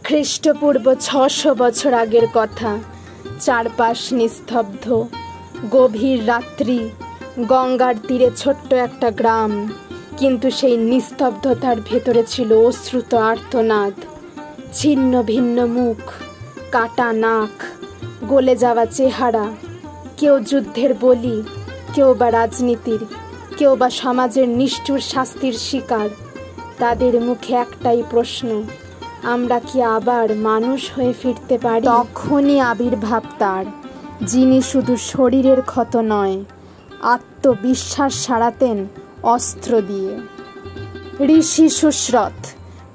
খ্রিস্টপূর্ব ৬০০ বছর আগের কথা। চারপাশ নিস্তব্ধ, গভীর রাত্রি, গঙ্গার তীরে ছোট্ট একটা গ্রাম। কিন্তু সেই নিস্তব্ধতার ভেতরে ছিল অশ্রুত আর্তনাদ, ছিন্ন ভিন্ন মুখ, কাটা নাক, গলে যাওয়া চেহারা। কেউ যুদ্ধের বলি, কেউ বা রাজনীতির, কেউ বা সমাজের নিষ্ঠুর শাস্তির শিকার। তাদের মুখে একটাই প্রশ্ন, আমরা কি আবার মানুষ হয়ে ফিরতে পারি? তখনই আবির্ভাব তার, যিনি শুধু শরীরের ক্ষত নয়, আত্মবিশ্বাস সারাতেন অস্ত্র দিয়ে। ঋষি সুশ্রত,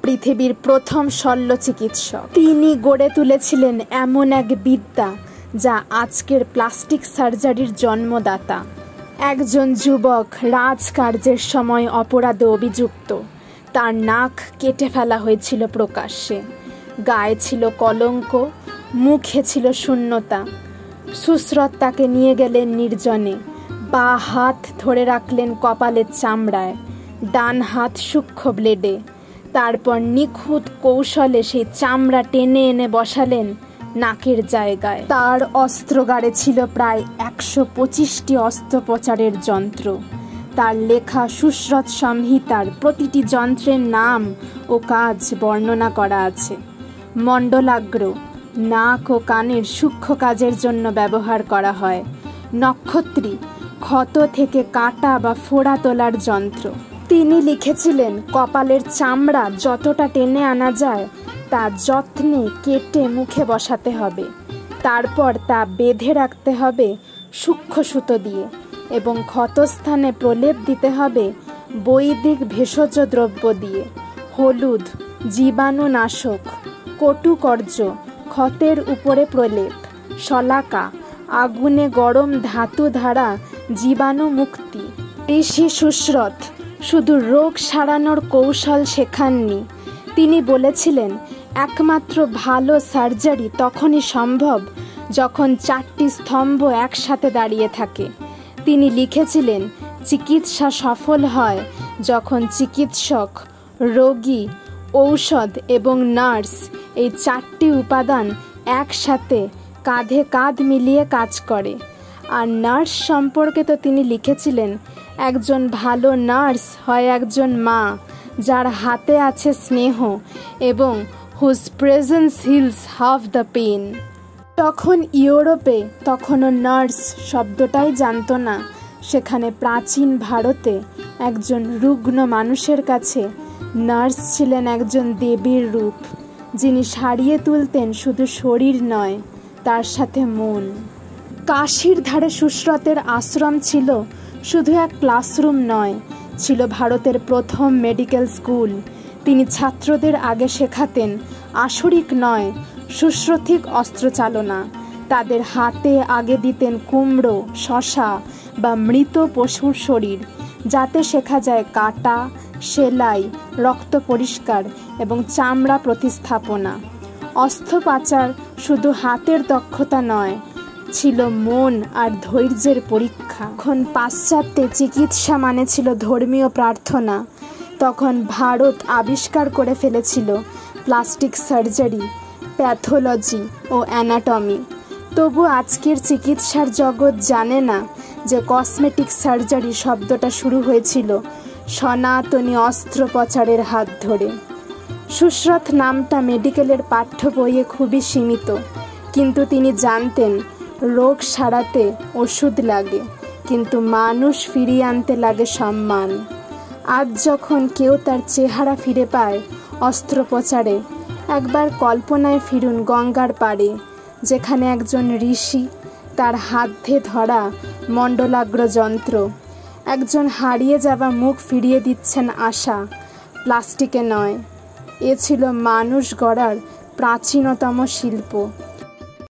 পৃথিবীর প্রথম শল্য চিকিৎসক। তিনি গড়ে তুলেছিলেন এমন এক বিদ্যা যা আজকের প্লাস্টিক সার্জারির জন্মদাতা। একজন যুবক রাজকার্যের সময় অপরাধে অভিযুক্ত। তার নাক কেটে ফেলা হয়েছিল প্রকাশ্যে, গায়ে ছিল কলঙ্ক, মুখে ছিল শূন্যতা। সুশ্রত তাকে নিয়ে গেলেন নির্জনে, বা হাত ধরে রাখলেন কপালের চামড়ায়, ডান হাত সূক্ষ্ম ব্লেডে। তারপর নিখুঁত কৌশলে সেই চামড়া টেনে এনে বসালেন নাকের জায়গায়। তার অস্ত্রাগারে ছিল প্রায় ১২৫টি অস্ত্রোপচারের যন্ত্র। তার লেখা সুশ্রত সংহিতার প্রতিটি যন্ত্রের নাম ও কাজ বর্ণনা করা আছে। মণ্ডলাগ্র, নাক ও কানের সূক্ষ্ম কাজের জন্য ব্যবহার করা হয়। নক্ষত্রী, ক্ষত থেকে কাটা বা ফোড়া তোলার যন্ত্র। তিনি লিখেছিলেন, কপালের চামড়া যতটা টেনে আনা যায় তা যত্নে কেটে মুখে বসাতে হবে। তারপর তা বেঁধে রাখতে হবে সূক্ষ্ম সুতো দিয়ে এবং ক্ষতস্থানে প্রলেপ দিতে হবে বৈদিক ভেষজ দ্রব্য দিয়ে। হলুদ, জীবাণুনাশক, কটুকর্য, ক্ষতের উপরে প্রলেপ, শলাকা, আগুনে গরম ধাতু ধারা, জীবাণু মুক্তি। ঋষি সুশ্রত শুধু রোগ সারানোর কৌশল শেখাননি, তিনি বলেছিলেন একমাত্র ভালো সার্জারি তখনই সম্ভব যখন 4টি স্তম্ভ একসাথে দাঁড়িয়ে থাকে। তিনি লিখেছিলেন, চিকিৎসা সফল হয় যখন চিকিৎসক, রোগী, ঔষধ এবং নার্স এই 4টি উপাদান একসাথে কাঁধে কাঁধ মিলিয়ে কাজ করে। আর নার্স সম্পর্কে তো তিনি লিখেছিলেন, একজন ভালো নার্স হয় একজন মা যার হাতে আছে স্নেহ এবং whose presence heals half the pain. তখন ইউরোপে তখনও নার্স শব্দটাই জানতো না। সেখানে প্রাচীন ভারতে একজন রুগ্ন মানুষের কাছে নার্স ছিলেন একজন দেবীর রূপ, যিনি সারিয়ে তুলতেন শুধু শরীর নয়, তার সাথে মন। কাশীর ধারে সুশ্রতের আশ্রম ছিল শুধু এক ক্লাসরুম নয়, ছিল ভারতের প্রথম মেডিকেল স্কুল। তিনি ছাত্রদের আগে শেখাতেন আসরিক নয়, সুশ্রুতিক অস্ত্রচালনা। তাদের হাতে আগে দিতেন কুমড়ো, শশা বা মৃত পশুর শরীর, যাতে শেখা যায় কাটা, সেলাই, রক্ত পরিষ্কার এবং চামড়া প্রতিস্থাপনা। অস্ত্রোপচার শুধু হাতের দক্ষতা নয়, ছিল মন আর ধৈর্যের পরীক্ষা। এখন পাশ্চাত্যে চিকিৎসা মানে ছিল ধর্মীয় প্রার্থনা। তখন ভারত আবিষ্কার করে ফেলেছিল প্লাস্টিক সার্জারি, প্যাথোলজি ও অ্যানাটমি। তবু আজকের চিকিৎসার জগৎ জানে না যে কসমেটিক সার্জারি শব্দটা শুরু হয়েছিল সনাতনী অস্ত্রোপচারের হাত ধরে। সুশ্রত নামটা মেডিকেলের পাঠ্য বইয়ে খুবই সীমিত, কিন্তু তিনি জানতেন রোগ সারাতে ওষুধ লাগে, কিন্তু মানুষ ফিরিয়ে আনতে লাগে সম্মান। আজ যখন কেউ তার চেহারা ফিরে পায় অস্ত্রোপচারে, একবার কল্পনায় ফিরুন গঙ্গার পাড়ে, যেখানে একজন ঋষি, তার হাতে ধরা মণ্ডলাগ্র যন্ত্র, একজন হারিয়ে যাওয়া মুখ ফিরিয়ে দিচ্ছেন আশা, প্লাস্টিকে নয়। এ ছিল মানুষ গড়ার প্রাচীনতম শিল্প।